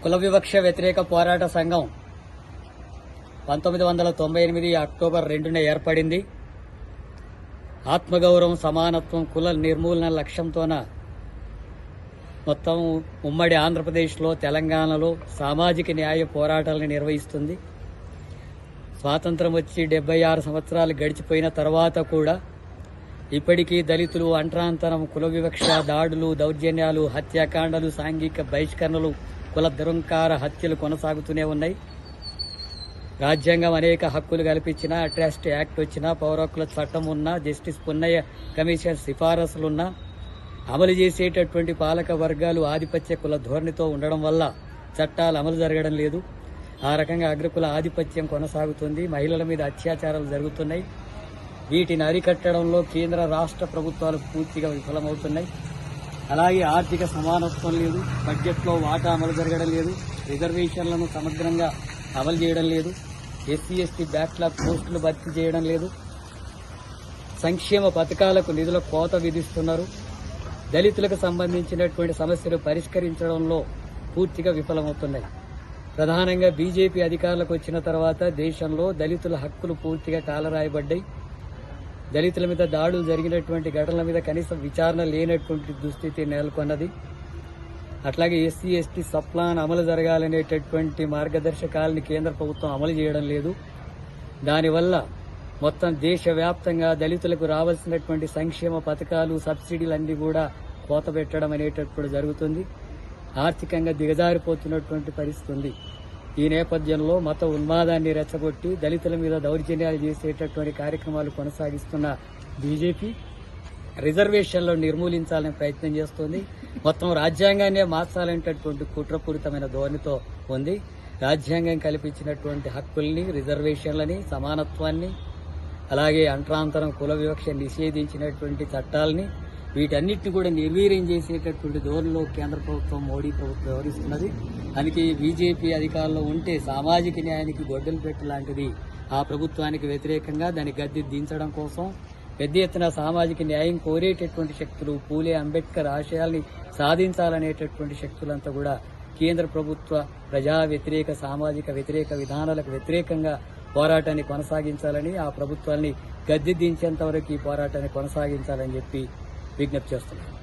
కుల వివక్ష వ్యతిరేక పోరాట సంఘం 1998 అక్టోబర్ 2న ఏర్పడింది. ఆత్మగౌరవం, సమానత్వం, కుల నిర్మూలన లక్ష్యంతోన మొత్తం ఉమ్మడి ఆంధ్రప్రదేశ్లో, తెలంగాణలో సామాజిక న్యాయ పోరాటాలను నిర్వహిస్తుంది. స్వాతంత్రం వచ్చి 76 సంవత్సరాలు గడిచిపోయిన తర్వాత కూడా ఇప్పటికీ దళితులు, అంటరాంతరం, కుల వివక్ష, దాడులు, దౌర్జన్యాలు, హత్యాకాండలు, సాంఘిక బహిష్కరణలు, కుల దురంకార హత్యలు కొనసాగుతూనే ఉన్నాయి. రాజ్యాంగం అనేక హక్కులు కల్పించినా, అట్రాసిటీ యాక్ట్ వచ్చినా, పౌర హక్కుల చట్టం ఉన్నా, జస్టిస్ పున్నయ్య కమిషన్ సిఫారసులున్నా అమలు చేసేటటువంటి పాలక వర్గాలు ఆధిపత్య కుల ధోరణితో ఉండడం వల్ల చట్టాలు అమలు జరగడం లేదు. ఆ రకంగా అగ్రకుల ఆధిపత్యం కొనసాగుతుంది. మహిళల మీద అత్యాచారాలు జరుగుతున్నాయి. వీటిని అరికట్టడంలో కేంద్ర రాష్ట్ర ప్రభుత్వాలు పూర్తిగా విఫలమవుతున్నాయి. అలాగే ఆర్థిక సమానత్వం లేదు, బడ్జెట్లో వాటా అమలు జరగడం లేదు, రిజర్వేషన్లను సమగ్రంగా అమలు చేయడం లేదు, ఎస్సీ ఎస్టీ బ్యాక్లాగ్ పోస్టులు భర్తీ చేయడం లేదు, సంక్షేమ పథకాలకు నిధుల కోత విధిస్తున్నారు. దళితులకు సంబంధించినటువంటి సమస్యలు పరిష్కరించడంలో పూర్తిగా విఫలమవుతున్నాయి. ప్రధానంగా బీజేపీ అధికారులకు వచ్చిన తర్వాత దేశంలో దళితుల హక్కులు పూర్తిగా కాలరాయబడ్డాయి. దళితుల మీద దాడులు జరిగినటువంటి ఘటనల మీద కనీసం విచారణ లేనటువంటి దుస్థితి నెలకొన్నది. అట్లాగే ఎస్సీ ఎస్టీ సప్లాన్ అమలు జరగాలనేటటువంటి మార్గదర్శకాలని కేంద్ర ప్రభుత్వం అమలు చేయడం లేదు. దానివల్ల మొత్తం దేశవ్యాప్తంగా దళితులకు రావాల్సినటువంటి సంక్షేమ పథకాలు, సబ్సిడీలన్నీ కూడా కోత పెట్టడం అనేటప్పుడు జరుగుతుంది. ఆర్థికంగా దిగజారిపోతున్నటువంటి పరిస్థితి ఉంది. ఈ నేపథ్యంలో మత ఉన్మాదాన్ని రెచ్చగొట్టి దళితుల మీద దౌర్జన్యాలు చేసేటటువంటి కార్యక్రమాలు కొనసాగిస్తున్న బీజేపీ రిజర్వేషన్లను నిర్మూలించాలని ప్రయత్నం చేస్తోంది. మొత్తం రాజ్యాంగాన్నే మార్చాలనేటటువంటి కుట్రపూరితమైన ధోరణితో ఉంది. రాజ్యాంగం కల్పించినటువంటి హక్కుల్ని, రిజర్వేషన్లని, సమానత్వాన్ని, అలాగే అంటరాంతరం, కుల వివక్ష నిషేధించినటువంటి చట్టాలని, వీటన్నిటిని కూడా నిర్వీర్యం చేసేటటువంటి ధోరణిలో కేంద్ర ప్రభుత్వం, మోడీ ప్రభుత్వం వ్యవహరిస్తున్నది. అందుకే బీజేపీ అధికారంలో ఉంటే సామాజిక న్యాయానికి గొడ్డలు పెట్టు లాంటిది ఆ ప్రభుత్వానికి వ్యతిరేకంగా దాన్ని గద్దె దించడం కోసం పెద్ద ఎత్తున సామాజిక న్యాయం కోరేటటువంటి శక్తులు, పూలే అంబేద్కర్ ఆశయాల్ని సాధించాలనేటటువంటి శక్తులంతా కూడా కేంద్ర ప్రభుత్వ ప్రజా వ్యతిరేక, సామాజిక వ్యతిరేక విధానాలకు వ్యతిరేకంగా పోరాటాన్ని కొనసాగించాలని, ఆ ప్రభుత్వాన్ని గద్దె దించేంత వరకు ఈ పోరాటాన్ని కొనసాగించాలని చెప్పి విజ్ఞప్తి చేస్తున్నారు.